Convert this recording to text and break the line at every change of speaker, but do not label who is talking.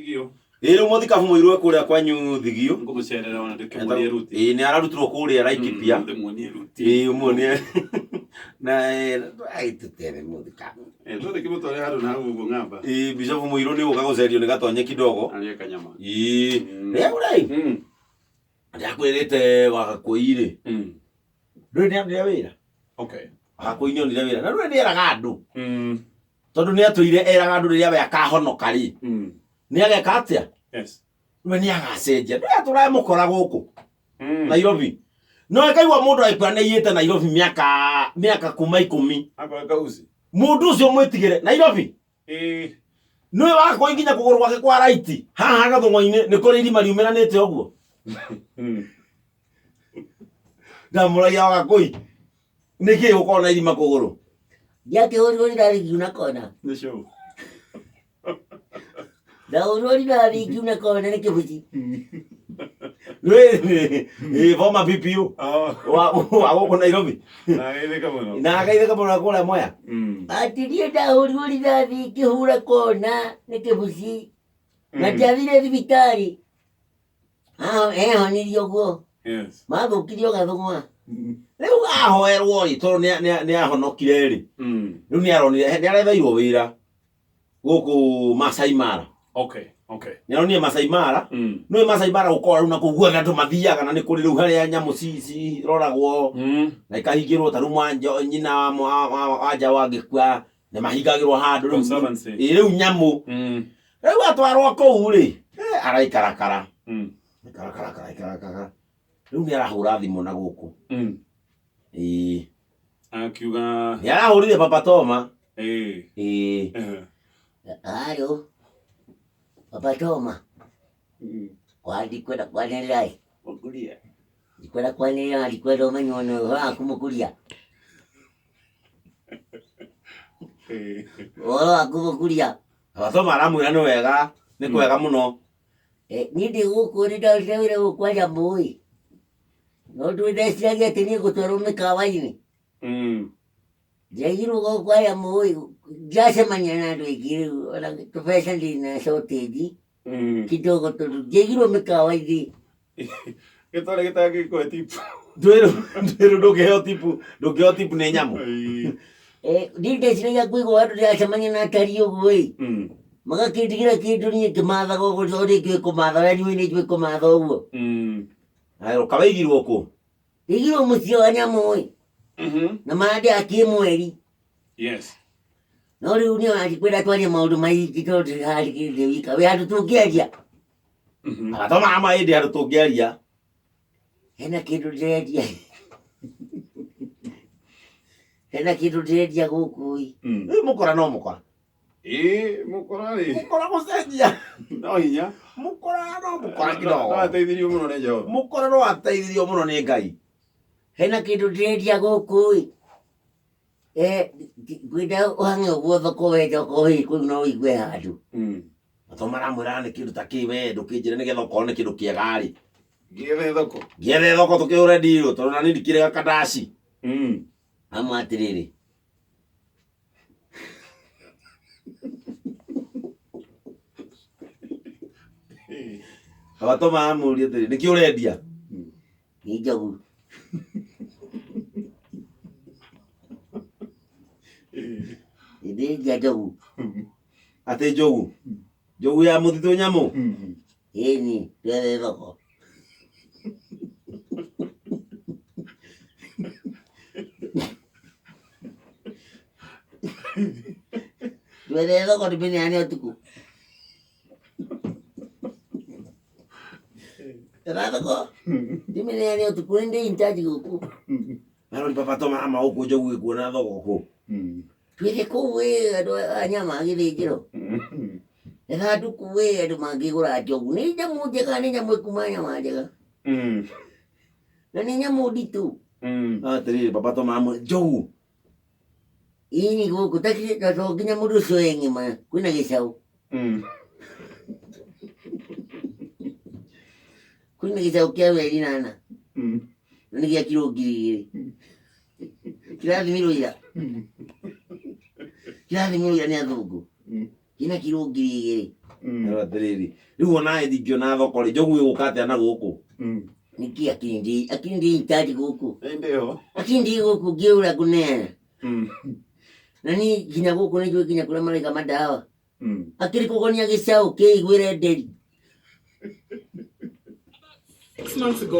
Thigio.
Rĩu mũthikabu mũirũ kũrĩa kwanyu Thigio.
Ngũmũcerera ona ndĩkĩmuonie ruti.
Nĩ ararutirwo kũrĩa Laikipia.
Ndĩmuonie ruti.
Umuonie. Na aitutere mũthikabu.
Ndio kĩmũtware handũ na hau ũguo ng'amba.
Bishofu mũirũ nĩ ũka gũcerio nĩ gatonye kidogo.
Arĩa kanyama.
Rĩu rĩu. Ndakwĩrĩte Wagakuĩ-rĩ. Rĩu nĩ andũ wĩra.
Okay.
Wagakuĩ nĩ onire wĩra. Na rĩu nĩ eraga andũ. Tondũ nĩ atũire eraga andũ rĩrĩa we akahonoka rĩ. Nĩ ageka atĩa?
Yes.
We nĩ agacenjia. Nĩ atũrae mũkora gũkũ. Nairobi. No akaigua mũndũ aikũra nĩ iyĩte Nairobi mĩaka kuma 10.
Akaweka uci.
Mũndũ ũcio mwĩtigĩre Nairobi. Nĩwe Wagakuĩ nginya kũgũrũ gwake kwa right. Haha gathũng'ũ-inĩ nĩ kũrĩ irima riumiranĩte ũguo. Ndamũragia Wagakuĩ. Nĩkĩ ũkorwo na irima kũgũrũ?
Ndiakĩhũrirwo rithathi ngiuna kona.
Nĩ show.
Ndahũrirwo rithathi ngiuna kona nĩ kĩbuci.
Former PPO wa gũkũ Nairobi.
Na agaithĩka mũno.
Na agaithĩka mũno kũrĩa Mwea.
Ati niĩ ndahũrirwo rithathi ngĩhũra kona nĩ kĩbuci. Na ndiathire thibitarĩ. Ehonirie ũguo.
Yes.
Mathũkirio gathũng'wa.
Rĩu ahoerwo rĩ tondũ nĩ ahonokire rĩ. Rĩu nĩ aronire nĩ aretheirwo wĩra gũkũ Masai Mara.
Okay. Okay.
Nĩ aronire Masai Mara. Nĩ Masai Mara gũkorwo rĩu na kũu andũ mathiaga na nĩ kũrĩ rĩu harĩa nyamũ ciroragwo. Na ikahingĩrwo ta rĩu nyina wa nja wangĩkua nĩ mahingagĩrwo handũ rĩu. Rĩu nyamũ. Rĩu atwarwo kũu rĩ araikarakara. Karakara. Rĩu nĩ arahũra thimũ na gũkũ.
Akiuga
nĩ arahũrire Papa Toma.
Halo. Papa Toma. Ndikwenda kwanĩrĩra.
Mũkuria.
Ndikwenda kwanĩrĩra, ndikwenda ũmenye ona ũhora kũmũkuria. Ũhoro wa kũmũkuria.
Papa Toma aramwĩra nĩ wega, nĩ kwega mũno.
Niĩ ndĩ gũkũ nĩ ndarutire wĩra gũkũ kwa Jamũĩ. No ndĩreciragia atĩ niĩ ngũtwarwo mĩkawa-inĩ. Ndiagirwo gũkũ kwa Jamũĩ. Ndiacemania na andũ aingĩ rĩu ona tũbeca ndĩ na shortage kidogo tondũ ndiagirwo mĩkawa-inĩ.
Gĩtwarĩ gĩtangĩkũhe tipu.
Ndwĩrũ ndũngĩheo tipu nĩ nyamũ.
Niĩ ndeciragia kũigua andũ ndĩracemania na atari ũguo-ĩ. Magakĩndigĩra kĩndũ niĩ ngĩmathaga ũguo tondũ ndĩngĩũĩ kũmatha, we nĩũĩ nĩnjũĩ kũmatha ũguo.
Kawaigirwo kũ?
Ndaigirwo mũciĩ wa Nyamũĩ. Na mandĩ akĩmweri.
Yes.
No rĩu niĩ wandikwenda twarie maũndũ maingĩ tondũ ndĩrarigĩrĩria wika. Wĩ handũ tũngĩaria?
Papa Toma ama ĩndĩ handũ tũngĩaria.
Hena kĩndũ ndĩrendia. Hena kĩndũ ndĩrendia gũkũ-ĩ.
Rĩu mũkora no mũkora.
Mũkora rĩ.
Mũkora gũcenjia.
No hinya.
Mũkora no mũkora kidogo.
No ateithirio mũno nĩ Jehova.
Mũkora no ateithirio mũno nĩ Ngai.
Hena kĩndũ ndĩrendia gũkũ-ĩ. Ngwenda ũhang'e ũguo thoko wenja okorwo kũu no ũigue handũ.
Papa Toma aramwĩra nĩ kĩndũ ta kĩ we ndũkĩnjĩre nĩgetha okorwo nĩ kĩndũ kĩega-rĩ. Ngĩethe thoko tũkĩhũre ndirũ tondũ na niĩ ndikĩrĩ gakandaci.
Ama atĩrĩrĩ.
Papa Toma amũria atĩrĩrĩ nĩkĩ ũrendia?
Nĩ njogu. Nĩndendia njogu.
Atĩ njogu? Njogu ya mũthitũ nyamũ?
Ĩni, twethe thoko. Twethe thoko tũmeneane ũtukũ. Twethe thoko tũmeneane ũtukũ nĩ ndĩ intaji gũkũ.
Naro ni Papa Toma ama huko njogu ĩkuona thoko kũ?
Twethe kũu andũ a nyama gĩthĩnjĩro. Etha andũ kũu andũ mangĩgũra njogu. Nĩ nyamũ njega, nĩ nyamũ ĩkuma nyama njega. Na nĩ nyamũ nditũ.
Atĩrĩrĩ Papa Toma amwĩra njogu.
Ini gũkũ to nginya mũndũ ũcio e ng'ima, kwĩna gĩcaũ. Kwĩna gĩcaũ kĩa mĩeri 8. Na nĩ gĩa kiro 2,000. Kĩrathimirwo ira. Kĩrathimirwo ira nĩ athũngũ. Kĩna kiro 2,000.
Rä u onaä ndingäona thoko rä njogu ä gå ka atä a na gå kå
Niki akindi itaji guku.
Ndio.
Akindi guku ngiura kunena. Nani kinya guku nijue kinya kula malaika madawa. Akiri kukonia gicau kiigwire nderi.
6 months ago.